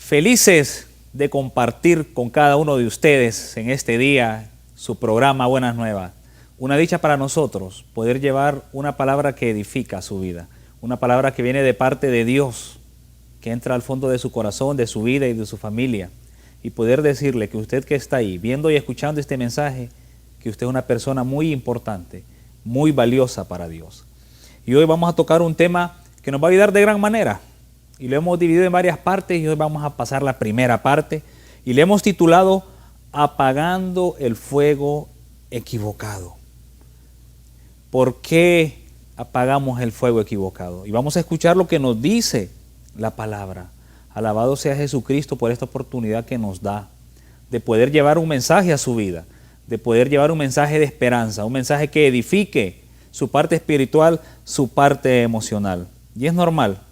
Felices de compartir con cada uno de ustedes en este día su programa Buenas Nuevas. Una dicha para nosotros poder llevar una palabra que edifica su vida, una palabra que viene de parte de Dios, que entra al fondo de su corazón, de su vida y de su familia, y poder decirle que usted que está ahí viendo y escuchando este mensaje, que usted es una persona muy importante, muy valiosa para Dios. Y hoy vamos a tocar un tema que nos va a ayudar de gran manera, y lo hemos dividido en varias partes, y hoy vamos a pasar la primera parte, y le hemos titulado Apagando el fuego equivocado. ¿Por qué apagamos el fuego equivocado? Y vamos a escuchar lo que nos dice la palabra. Alabado sea Jesucristo por esta oportunidad que nos da de poder llevar un mensaje a su vida, de poder llevar un mensaje de esperanza, un mensaje que edifique su parte espiritual, su parte emocional. Y es normal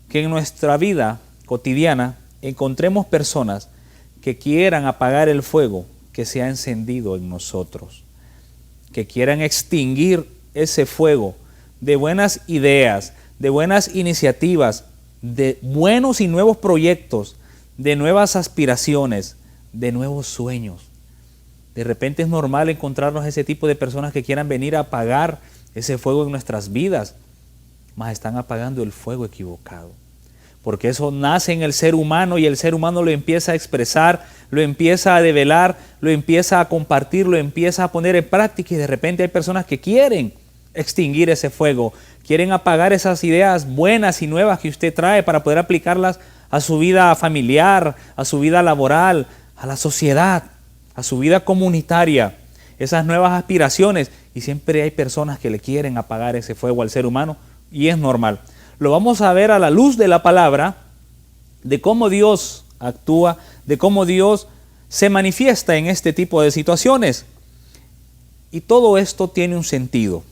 que en nuestra vida cotidiana encontremos personas que quieran apagar el fuego que se ha encendido en nosotros, que quieran extinguir ese fuego de buenas ideas, de buenas iniciativas, de buenos y nuevos proyectos, de nuevas aspiraciones, de nuevos sueños. De repente es normal encontrarnos ese tipo de personas que quieran venir a apagar ese fuego en nuestras vidas, mas están apagando el fuego equivocado. Porque eso nace en el ser humano y el ser humano lo empieza a expresar, lo empieza a develar, lo empieza a compartir, lo empieza a poner en práctica, y de repente hay personas que quieren extinguir ese fuego, quieren apagar esas ideas buenas y nuevas que usted trae para poder aplicarlas a su vida familiar, a su vida laboral, a la sociedad, a su vida comunitaria, esas nuevas aspiraciones, y siempre hay personas que le quieren apagar ese fuego al ser humano, y es normal. Lo vamos a ver a la luz de la palabra, de cómo Dios actúa, de cómo Dios se manifiesta en este tipo de situaciones. Y todo esto tiene un sentido.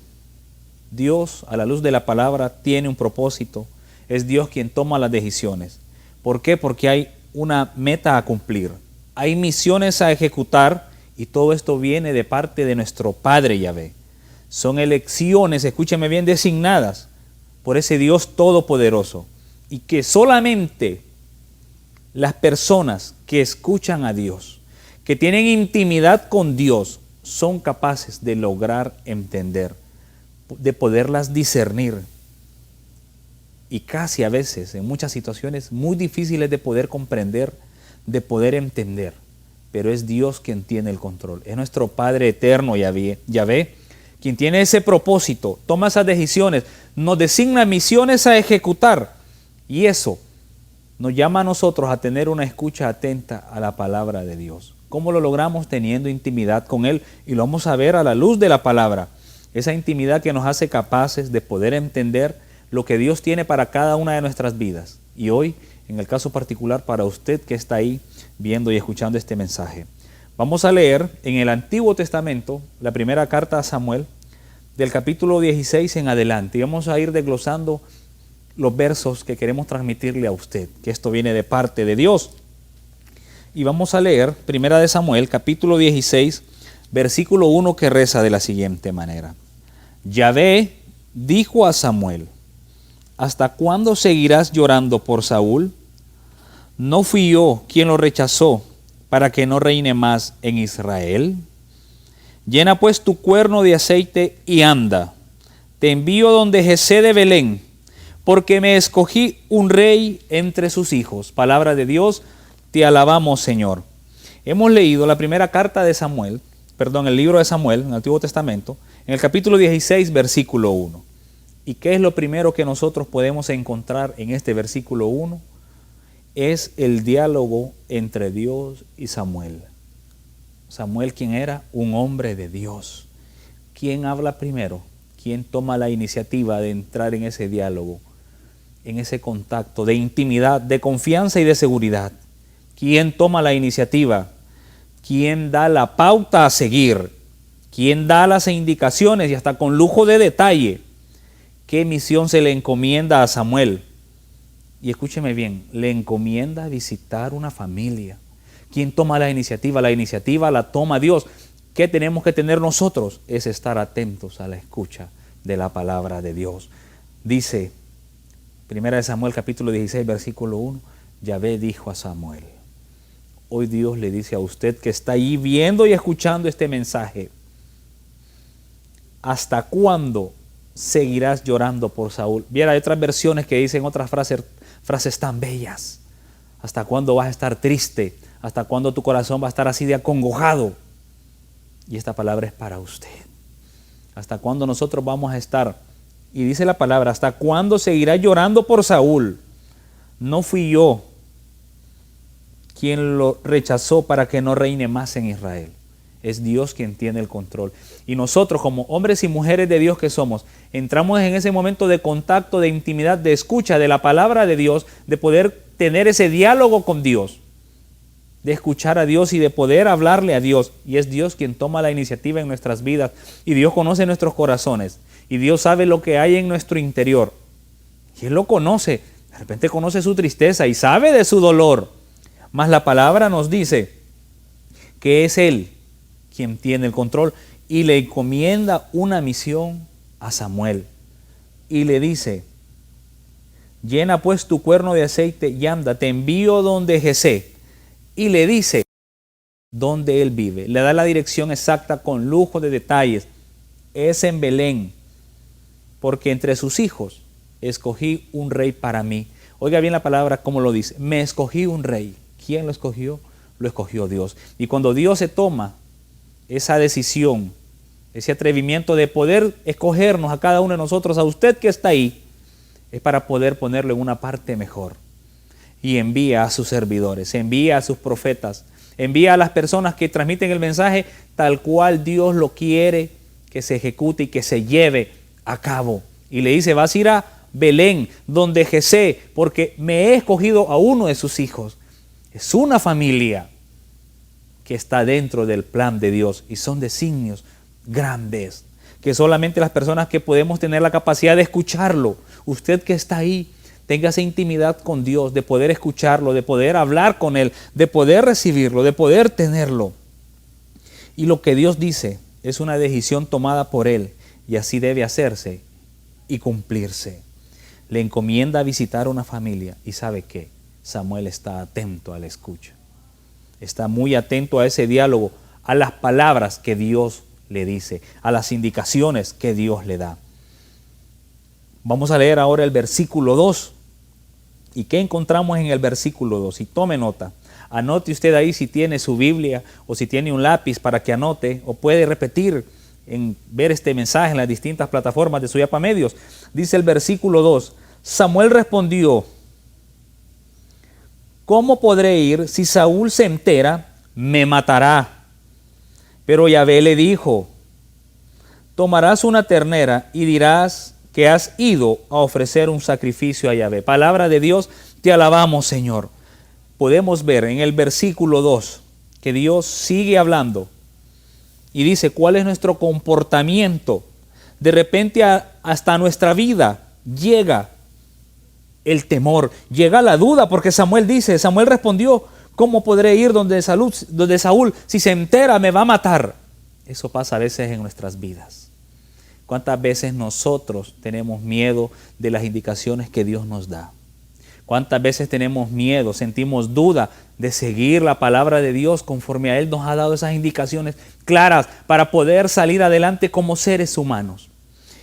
Dios, a la luz de la palabra, tiene un propósito. Es Dios quien toma las decisiones. ¿Por qué? Porque hay una meta a cumplir. Hay misiones a ejecutar, y todo esto viene de parte de nuestro Padre Yahvé. Son elecciones, escúcheme bien, designadas por ese Dios todopoderoso, y que solamente las personas que escuchan a Dios, que tienen intimidad con Dios, son capaces de lograr entender, de poderlas discernir, y casi a veces, en muchas situaciones, muy difíciles de poder comprender, de poder entender, pero es Dios quien tiene el control. Es nuestro Padre eterno, Yahvé, quien tiene ese propósito, toma esas decisiones, nos designa misiones a ejecutar, y eso nos llama a nosotros a tener una escucha atenta a la palabra de Dios. ¿Cómo lo logramos? Teniendo intimidad con Él, y lo vamos a ver a la luz de la palabra. Esa intimidad que nos hace capaces de poder entender lo que Dios tiene para cada una de nuestras vidas. Y hoy, en el caso particular, para usted que está ahí viendo y escuchando este mensaje. Vamos a leer en el Antiguo Testamento la primera carta a Samuel, del capítulo 16 en adelante. Y vamos a ir desglosando los versos que queremos transmitirle a usted, que esto viene de parte de Dios. Y vamos a leer primera de Samuel, capítulo 16, versículo 1, que reza de la siguiente manera. Yahvé dijo a Samuel: ¿hasta cuándo seguirás llorando por Saúl? ¿No fui yo quien lo rechazó para que no reine más en Israel? Llena pues tu cuerno de aceite y anda. Te envío donde Jesé de Belén, porque me escogí un rey entre sus hijos. Palabra de Dios, te alabamos, Señor. Hemos leído la primera carta de Samuel, el libro de Samuel en el Antiguo Testamento, en el capítulo 16, versículo 1. ¿Y qué es lo primero que nosotros podemos encontrar en este versículo 1? Es el diálogo entre Dios y Samuel. Samuel, ¿quién era? Un hombre de Dios. ¿Quién habla primero? ¿Quién toma la iniciativa de entrar en ese diálogo, en ese contacto de intimidad, de confianza y de seguridad? ¿Quién toma la iniciativa? ¿Quién da la pauta a seguir? ¿Quién da las indicaciones y hasta con lujo de detalle qué misión se le encomienda a Samuel? Y escúcheme bien, le encomienda visitar una familia. ¿Quién toma la iniciativa? La iniciativa la toma Dios. ¿Qué tenemos que tener nosotros? Es estar atentos a la escucha de la palabra de Dios. Dice, 1 Samuel capítulo 16, versículo 1, Yahvé dijo a Samuel. Hoy Dios le dice a usted que está ahí viendo y escuchando este mensaje. ¿Hasta cuándo seguirás llorando por Saúl? Viera, hay otras versiones que dicen otras frases tan bellas. ¿Hasta cuándo vas a estar triste? ¿Hasta cuándo tu corazón va a estar así de acongojado? Y esta palabra es para usted. ¿Hasta cuándo nosotros vamos a estar? Y dice la palabra, ¿hasta cuándo seguirás llorando por Saúl? No fui yo quien lo rechazó para que no reine más en Israel. Es Dios quien tiene el control. Y nosotros, como hombres y mujeres de Dios que somos, entramos en ese momento de contacto, de intimidad, de escucha de la palabra de Dios, de poder tener ese diálogo con Dios, de escuchar a Dios y de poder hablarle a Dios. Y es Dios quien toma la iniciativa en nuestras vidas. Y Dios conoce nuestros corazones. Y Dios sabe lo que hay en nuestro interior. Y Él lo conoce. De repente conoce su tristeza y sabe de su dolor. Mas la palabra nos dice que es Él quien tiene el control y le encomienda una misión a Samuel. Y le dice, llena pues tu cuerno de aceite y anda, te envío donde Jesé. Y le dice dónde él vive. Le da la dirección exacta con lujo de detalles. Es en Belén, porque entre sus hijos escogí un rey para mí. Oiga bien la palabra, como lo dice. Me escogí un rey. ¿Quién lo escogió? Lo escogió Dios. Y cuando Dios se toma esa decisión, ese atrevimiento de poder escogernos a cada uno de nosotros, a usted que está ahí, es para poder ponerlo en una parte mejor. Y envía a sus servidores, envía a sus profetas, envía a las personas que transmiten el mensaje tal cual Dios lo quiere que se ejecute y que se lleve a cabo. Y le dice, vas a ir a Belén, donde Jesé, porque me he escogido a uno de sus hijos. Es una familia que está dentro del plan de Dios y son designios grandes, que solamente las personas que podemos tener la capacidad de escucharlo, usted que está ahí, tenga esa intimidad con Dios, de poder escucharlo, de poder hablar con Él, de poder recibirlo, de poder tenerlo. Y lo que Dios dice es una decisión tomada por Él y así debe hacerse y cumplirse. Le encomienda visitar una familia y ¿sabe qué? Samuel está atento a la escucha. Está muy atento a ese diálogo, a las palabras que Dios le dice, a las indicaciones que Dios le da. Vamos a leer ahora el versículo 2. ¿Y qué encontramos en el versículo 2? Y tome nota. Anote usted ahí si tiene su Biblia o si tiene un lápiz para que anote, o puede repetir en ver este mensaje en las distintas plataformas de Suyapa Medios. Dice el versículo 2, Samuel respondió, ¿cómo podré ir? Si Saúl se entera, me matará. Pero Yahvé le dijo, tomarás una ternera y dirás que has ido a ofrecer un sacrificio a Yahvé. Palabra de Dios, te alabamos, Señor. Podemos ver en el versículo 2 que Dios sigue hablando y dice cuál es nuestro comportamiento. De repente hasta nuestra vida llega el temor, llega la duda, porque Samuel respondió, ¿cómo podré ir donde Saúl? Si se entera me va a matar. Eso pasa a veces en nuestras vidas. ¿Cuántas veces nosotros tenemos miedo de las indicaciones que Dios nos da? ¿Cuántas veces tenemos miedo, sentimos duda de seguir la palabra de Dios conforme a Él nos ha dado esas indicaciones claras para poder salir adelante como seres humanos?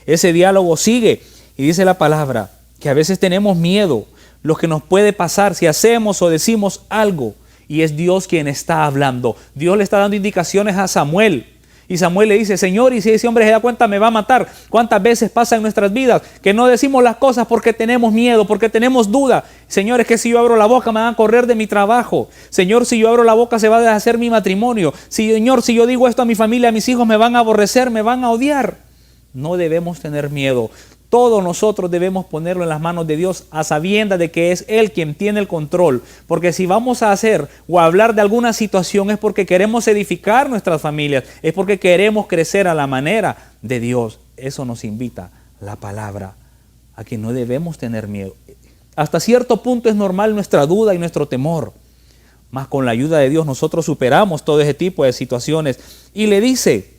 Ese diálogo sigue y dice la palabra que a veces tenemos miedo, lo que nos puede pasar si hacemos o decimos algo, y es Dios quien está hablando. Dios le está dando indicaciones a Samuel. Y Samuel le dice, Señor, y si ese hombre se da cuenta me va a matar. ¿Cuántas veces pasa en nuestras vidas que no decimos las cosas porque tenemos miedo, porque tenemos duda? Señor, es que si yo abro la boca me van a correr de mi trabajo. Señor, si yo abro la boca se va a deshacer mi matrimonio. Señor, si yo digo esto a mi familia, a mis hijos me van a aborrecer, me van a odiar. No debemos tener miedo. Todos nosotros debemos ponerlo en las manos de Dios a sabiendas de que es Él quien tiene el control. Porque si vamos a hacer o a hablar de alguna situación es porque queremos edificar nuestras familias, es porque queremos crecer a la manera de Dios. Eso nos invita la palabra, a que no debemos tener miedo. Hasta cierto punto es normal nuestra duda y nuestro temor. Mas con la ayuda de Dios nosotros superamos todo ese tipo de situaciones. Y le dice,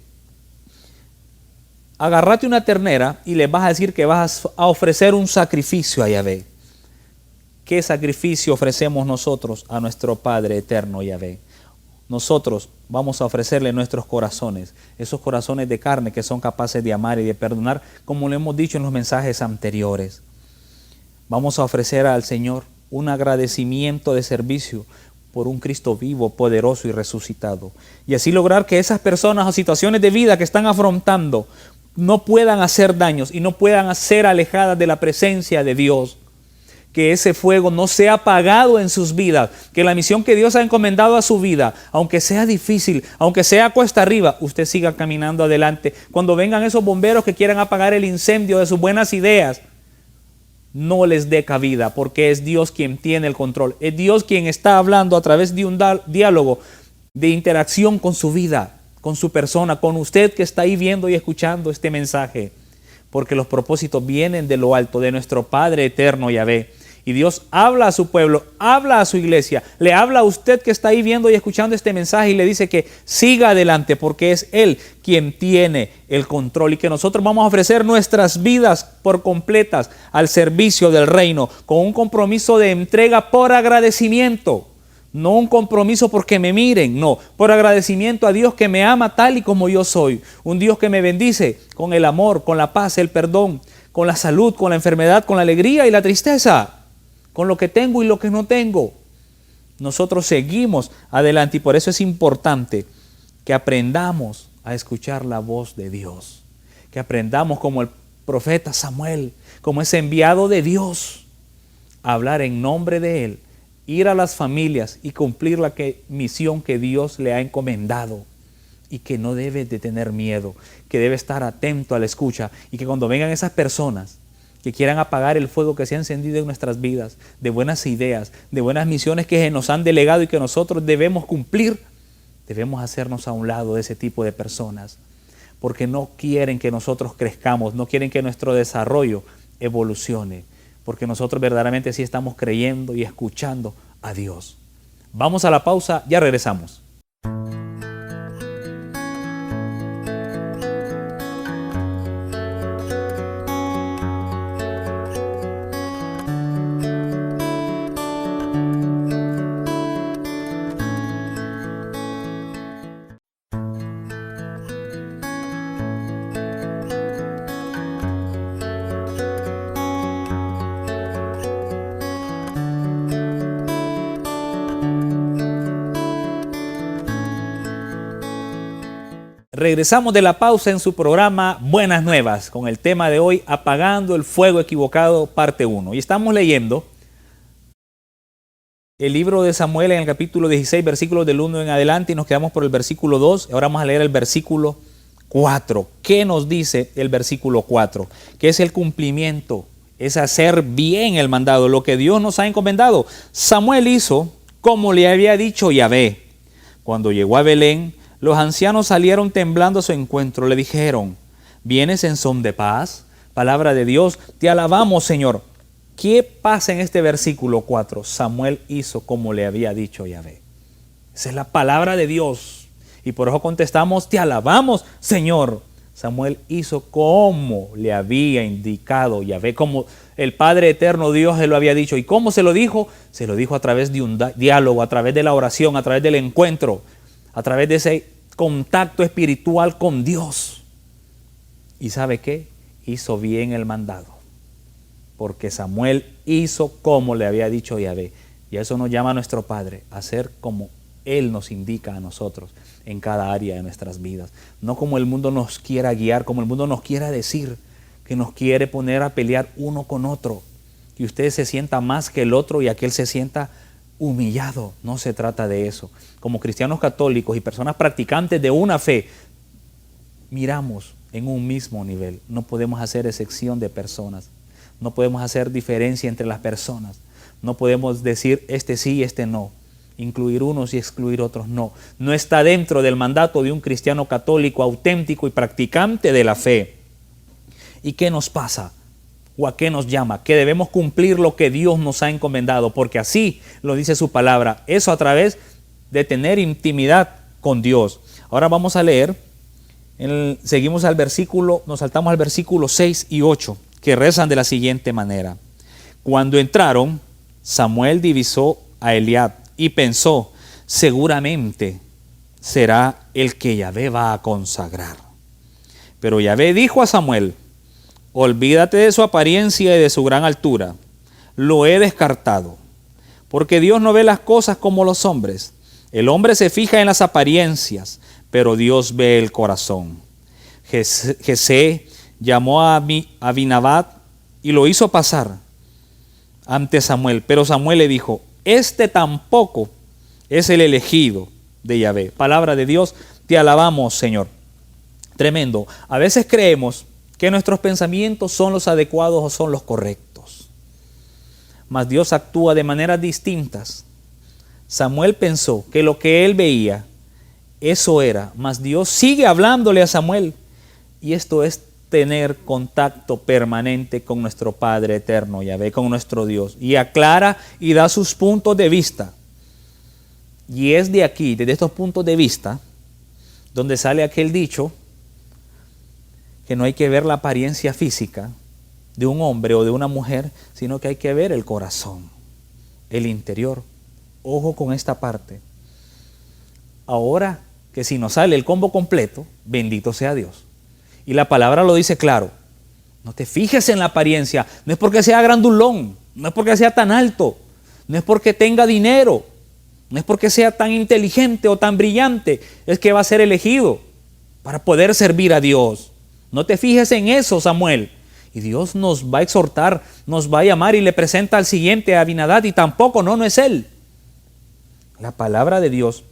agárrate una ternera y le vas a decir que vas a ofrecer un sacrificio a Yahvé. ¿qué sacrificio ofrecemos nosotros a nuestro Padre eterno Yahvé? Nosotros vamos a ofrecerle nuestros corazones, esos corazones de carne que son capaces de amar y de perdonar, como lo hemos dicho en los mensajes anteriores. Vamos a ofrecer al Señor un agradecimiento de servicio por un Cristo vivo, poderoso y resucitado. Y así lograr que esas personas o situaciones de vida que están afrontando no puedan hacer daños y no puedan ser alejadas de la presencia de Dios. Que ese fuego no sea apagado en sus vidas, que la misión que Dios ha encomendado a su vida, aunque sea difícil, aunque sea cuesta arriba, usted siga caminando adelante. Cuando vengan esos bomberos que quieran apagar el incendio de sus buenas ideas, no les dé cabida, porque es Dios quien tiene el control. Es Dios quien está hablando a través de un diálogo de interacción con su vida, con su persona, con usted que está ahí viendo y escuchando este mensaje. Porque los propósitos vienen de lo alto, de nuestro Padre eterno Yahvé. Y Dios habla a su pueblo, habla a su iglesia, le habla a usted que está ahí viendo y escuchando este mensaje y le dice que siga adelante porque es Él quien tiene el control y que nosotros vamos a ofrecer nuestras vidas por completas al servicio del reino con un compromiso de entrega por agradecimiento. No un compromiso porque me miren, no, por agradecimiento a Dios que me ama tal y como yo soy. Un Dios que me bendice con el amor, con la paz, el perdón, con la salud, con la enfermedad, con la alegría y la tristeza, con lo que tengo y lo que no tengo. Nosotros seguimos adelante y por eso es importante que aprendamos a escuchar la voz de Dios. Que aprendamos como el profeta Samuel, como ese enviado de Dios, a hablar en nombre de Él, ir a las familias y cumplir la misión que Dios le ha encomendado y que no debe de tener miedo, que debe estar atento a la escucha y que cuando vengan esas personas que quieran apagar el fuego que se ha encendido en nuestras vidas, de buenas ideas, de buenas misiones que se nos han delegado y que nosotros debemos cumplir, debemos hacernos a un lado de ese tipo de personas, porque no quieren que nosotros crezcamos, no quieren que nuestro desarrollo evolucione, porque nosotros verdaderamente sí estamos creyendo y escuchando a Dios. Vamos a la pausa, ya regresamos. Regresamos de la pausa en su programa Buenas Nuevas con el tema de hoy, Apagando el Fuego Equivocado, parte 1. Y estamos leyendo el libro de Samuel en el capítulo 16, versículos del 1 en adelante y nos quedamos por el versículo 2. Ahora vamos a leer el versículo 4. ¿Qué nos dice el versículo 4? Que es el cumplimiento, es hacer bien el mandado, lo que Dios nos ha encomendado. Samuel hizo como le había dicho Yahvé. Cuando llegó a Belén, los ancianos salieron temblando a su encuentro. Le dijeron: ¿vienes en son de paz? Palabra de Dios, te alabamos, Señor. ¿Qué pasa en este versículo 4? Samuel hizo como le había dicho Yahvé. Esa es la palabra de Dios. Y por eso contestamos: te alabamos, Señor. Samuel hizo como le había indicado Yahvé, como el Padre eterno Dios se lo había dicho. ¿Y cómo se lo dijo? Se lo dijo a través de un diálogo, a través de la oración, a través del encuentro, a través de ese contacto espiritual con Dios. ¿Y sabe qué? Hizo bien el mandado, porque Samuel hizo como le había dicho Yahvé. Y eso nos llama a nuestro Padre, a hacer como Él nos indica a nosotros en cada área de nuestras vidas. No como el mundo nos quiera guiar, como el mundo nos quiera decir, que nos quiere poner a pelear uno con otro, que usted se sienta más que el otro y aquel se sienta humillado. No se trata de eso. Como cristianos católicos y personas practicantes de una fe, miramos en un mismo nivel. No podemos hacer excepción de personas. No podemos hacer diferencia entre las personas. No podemos decir este sí y este no. Incluir unos y excluir otros no. No está dentro del mandato de un cristiano católico auténtico y practicante de la fe. ¿Y qué nos pasa? ¿O a qué nos llama? Que debemos cumplir lo que Dios nos ha encomendado, porque así lo dice su palabra. Eso a través de tener intimidad con Dios. Ahora vamos a leer, seguimos al versículo, nos saltamos al versículo 6 y 8, que rezan de la siguiente manera. Cuando entraron, Samuel divisó a Eliab y pensó, seguramente será el que Yahvé va a consagrar. Pero Yahvé dijo a Samuel, olvídate de su apariencia y de su gran altura. Lo he descartado, porque Dios no ve las cosas como los hombres. El hombre se fija en las apariencias, pero Dios ve el corazón. Jesé llamó a Abinadab y lo hizo pasar ante Samuel. Pero Samuel le dijo, este tampoco es el elegido de Yahvé. Palabra de Dios, te alabamos, Señor. Tremendo. A veces creemos que nuestros pensamientos son los adecuados o son los correctos. Mas Dios actúa de maneras distintas. Samuel pensó que lo que él veía, eso era. Mas Dios sigue hablándole a Samuel. Y esto es tener contacto permanente con nuestro Padre eterno, Yahvé, con nuestro Dios. Y aclara y da sus puntos de vista. Y es de aquí, desde estos puntos de vista, donde sale aquel dicho que no hay que ver la apariencia física de un hombre o de una mujer, sino que hay que ver el corazón, el interior. Ojo con esta parte. Ahora que si nos sale el combo completo, bendito sea Dios. Y la palabra lo dice claro. No te fijes en la apariencia. No es porque sea grandulón, no es porque sea tan alto, no es porque tenga dinero, no es porque sea tan inteligente o tan brillante, es que va a ser elegido para poder servir a Dios. No te fijes en eso, Samuel. Y Dios nos va a exhortar, nos va a llamar y le presenta al siguiente, a Abinadab, y tampoco, no es él. La palabra de Dios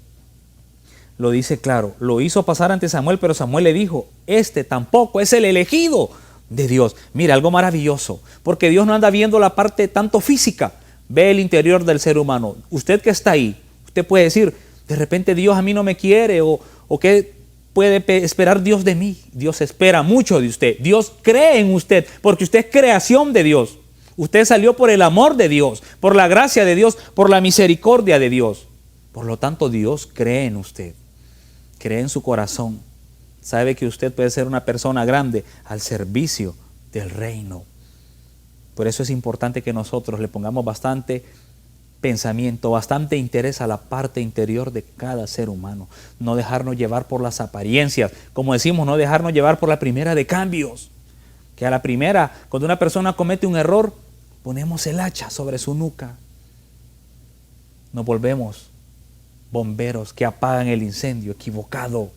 lo dice claro. Lo hizo pasar ante Samuel, pero Samuel le dijo, este tampoco es el elegido de Dios. Mira, algo maravilloso, porque Dios no anda viendo la parte tanto física, ve el interior del ser humano. Usted que está ahí, usted puede decir, de repente Dios a mí no me quiere, o ¿qué puede esperar Dios de mí? Dios espera mucho de usted. Dios cree en usted, porque usted es creación de Dios. Usted salió por el amor de Dios, por la gracia de Dios, por la misericordia de Dios. Por lo tanto, Dios cree en usted, cree en su corazón. Sabe que usted puede ser una persona grande al servicio del reino. Por eso es importante que nosotros le pongamos bastante pensamiento, bastante interés a la parte interior de cada ser humano. No dejarnos llevar por las apariencias. Como decimos, no dejarnos llevar por la primera de cambios. Que a la primera, cuando una persona comete un error, ponemos el hacha sobre su nuca. Nos volvemos bomberos que apagan el incendio equivocado.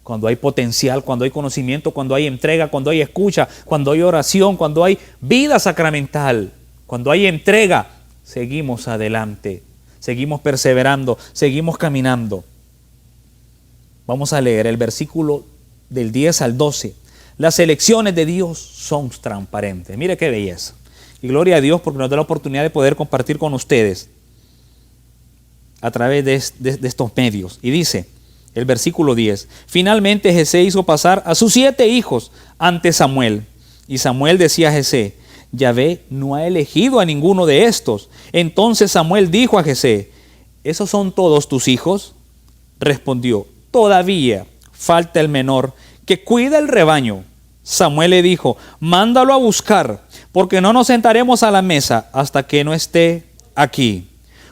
Cuando hay potencial, cuando hay conocimiento, cuando hay entrega, cuando hay escucha, cuando hay oración, cuando hay vida sacramental, cuando hay entrega, seguimos adelante, seguimos perseverando, seguimos caminando. Vamos a leer el versículo del 10 al 12. Las elecciones de Dios son transparentes. Mire qué belleza. Y gloria a Dios porque nos da la oportunidad de poder compartir con ustedes a través de estos medios. Y dice el versículo 10, finalmente Jesé hizo pasar a sus 7 hijos ante Samuel. Y Samuel decía a Jesé, Yahvé no ha elegido a ninguno de estos. Entonces Samuel dijo a Jesé, ¿esos son todos tus hijos? Respondió, todavía falta el menor que cuida el rebaño. Samuel le dijo, mándalo a buscar, porque no nos sentaremos a la mesa hasta que no esté aquí.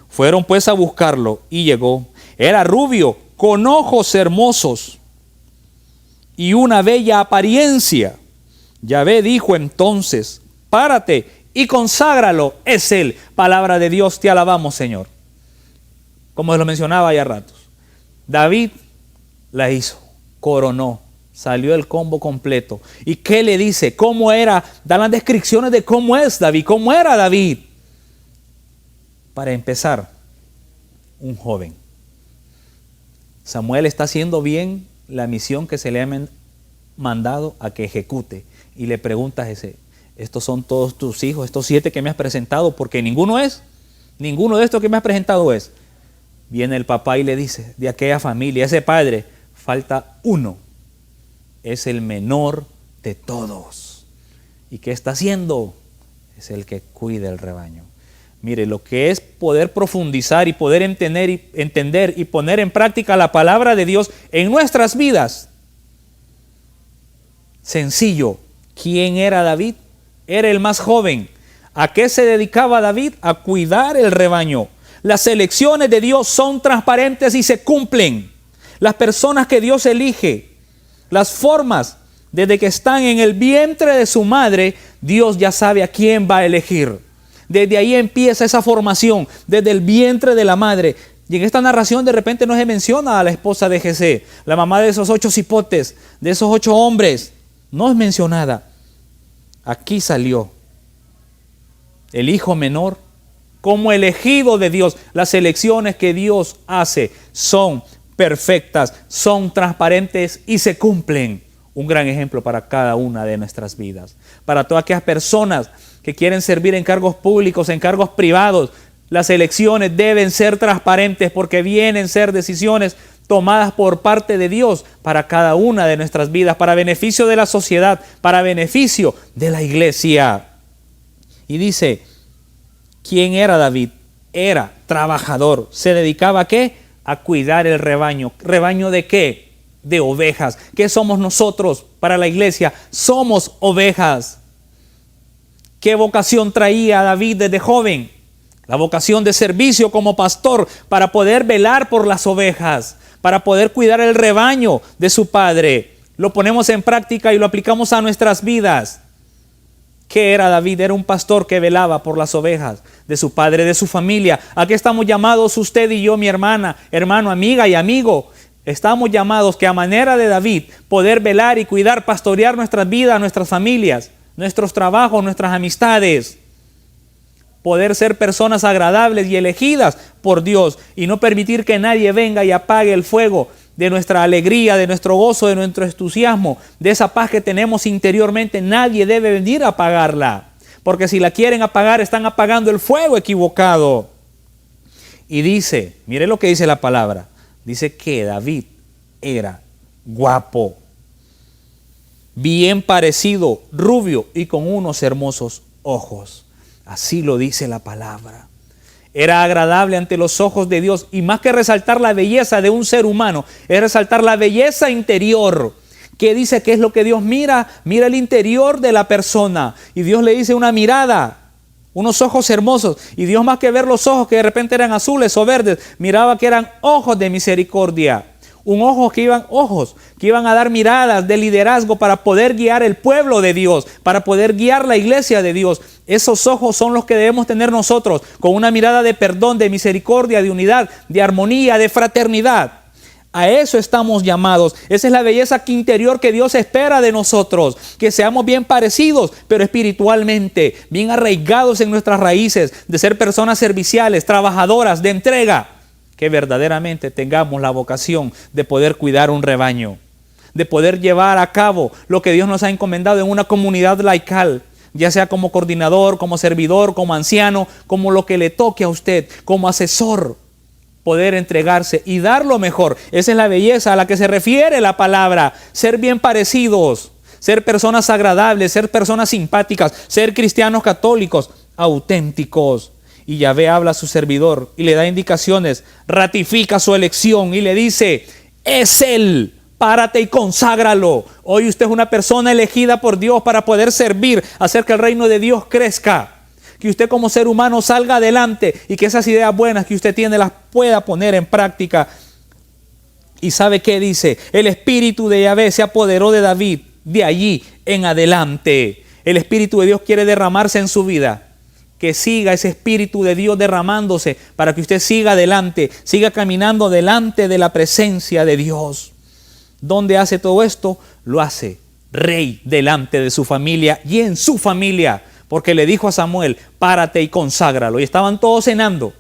Fueron pues a buscarlo y llegó. Era rubio, con ojos hermosos y una bella apariencia. Yahvé dijo entonces, párate y conságralo, es él. Palabra de Dios, te alabamos, Señor. Como lo mencionaba ya ratos, David la hizo, coronó, salió el combo completo. ¿Y qué le dice? ¿Cómo era? Da las descripciones de cómo es David, cómo era David. Para empezar, un joven. Samuel está haciendo bien la misión que se le ha mandado a que ejecute. Y le pregunta a Jesé, ¿estos son todos tus hijos, estos 7 que me has presentado? Porque ninguno de estos que me has presentado es. Viene el papá y le dice, de aquella familia, ese padre, falta uno. Es el menor de todos. ¿Y qué está haciendo? Es el que cuida el rebaño. Mire, lo que es poder profundizar y poder entender y poner en práctica la palabra de Dios en nuestras vidas. Sencillo. ¿Quién era David? Era el más joven. ¿A qué se dedicaba David? A cuidar el rebaño. Las elecciones de Dios son transparentes y se cumplen. Las personas que Dios elige, las formas, desde que están en el vientre de su madre, Dios ya sabe a quién va a elegir. Desde ahí empieza esa formación, desde el vientre de la madre. Y en esta narración de repente no se menciona a la esposa de Jesé, la mamá de esos 8 cipotes, de esos 8 hombres. No es mencionada. Aquí salió el hijo menor como elegido de Dios. Las elecciones que Dios hace son perfectas, son transparentes y se cumplen. Un gran ejemplo para cada una de nuestras vidas. Para todas aquellas personas que quieren servir en cargos públicos, en cargos privados, las elecciones deben ser transparentes porque vienen a ser decisiones tomadas por parte de Dios para cada una de nuestras vidas, para beneficio de la sociedad, para beneficio de la iglesia. Y dice, ¿quién era David? Era trabajador. ¿Se dedicaba a qué? A cuidar el rebaño. ¿Rebaño de qué? De ovejas. ¿Qué somos nosotros para la iglesia? Somos ovejas. ¿Qué vocación traía David desde joven? La vocación de servicio como pastor para poder velar por las ovejas, para poder cuidar el rebaño de su padre. Lo ponemos en práctica y lo aplicamos a nuestras vidas. ¿Qué era David? Era un pastor que velaba por las ovejas de su padre, de su familia. ¿A qué estamos llamados usted y yo, mi hermana, hermano, amiga y amigo? Estamos llamados que a manera de David poder velar y cuidar, pastorear nuestras vidas, nuestras familias, nuestros trabajos, nuestras amistades. Poder ser personas agradables y elegidas por Dios y no permitir que nadie venga y apague el fuego de nuestra alegría, de nuestro gozo, de nuestro entusiasmo, de esa paz que tenemos interiormente. Nadie debe venir a apagarla, porque si la quieren apagar, están apagando el fuego equivocado. Y dice, mire lo que dice la palabra, dice que David era guapo, bien parecido, rubio y con unos hermosos ojos. Así lo dice la palabra. Era agradable ante los ojos de Dios, y más que resaltar la belleza de un ser humano, es resaltar la belleza interior. ¿Qué dice? ¿Qué es lo que Dios mira? Mira el interior de la persona, y Dios le dice una mirada, unos ojos hermosos, y Dios, más que ver los ojos que de repente eran azules o verdes, miraba que eran ojos de misericordia. Ojos que iban a dar miradas de liderazgo para poder guiar el pueblo de Dios, para poder guiar la iglesia de Dios. Esos ojos son los que debemos tener nosotros, con una mirada de perdón, de misericordia, de unidad, de armonía, de fraternidad. A eso estamos llamados. Esa es la belleza interior que Dios espera de nosotros, que seamos bien parecidos, pero espiritualmente, bien arraigados en nuestras raíces, de ser personas serviciales, trabajadoras, de entrega. Que verdaderamente tengamos la vocación de poder cuidar un rebaño, de poder llevar a cabo lo que Dios nos ha encomendado en una comunidad laical, ya sea como coordinador, como servidor, como anciano, como lo que le toque a usted, como asesor, poder entregarse y dar lo mejor. Esa es la belleza a la que se refiere la palabra, ser bien parecidos, ser personas agradables, ser personas simpáticas, ser cristianos católicos, auténticos. Y Yahvé habla a su servidor y le da indicaciones, ratifica su elección y le dice, es Él, párate y conságralo. Hoy usted es una persona elegida por Dios para poder servir, hacer que el reino de Dios crezca. Que usted como ser humano salga adelante y que esas ideas buenas que usted tiene las pueda poner en práctica. ¿Y sabe qué dice? El espíritu de Yahvé se apoderó de David de allí en adelante. El espíritu de Dios quiere derramarse en su vida. Que siga ese espíritu de Dios derramándose para que usted siga adelante, siga caminando delante de la presencia de Dios. ¿Dónde hace todo esto? Lo hace rey delante de su familia y en su familia, porque le dijo a Samuel, párate y conságralo. Y estaban todos cenando.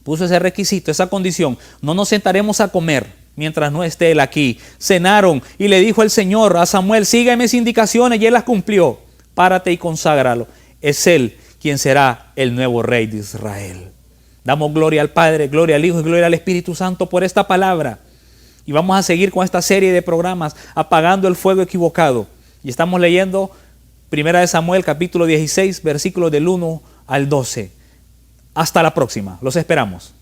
Puso ese requisito, esa condición. No nos sentaremos a comer mientras no esté él aquí. Cenaron y le dijo el Señor a Samuel, sígueme mis indicaciones, y él las cumplió. Párate y conságralo. Es él quien será el nuevo rey de Israel. Damos gloria al Padre, gloria al Hijo y gloria al Espíritu Santo por esta palabra. Y vamos a seguir con esta serie de programas, apagando el fuego equivocado. Y estamos leyendo 1 Samuel capítulo 16, versículos del 1 al 12. Hasta la próxima. Los esperamos.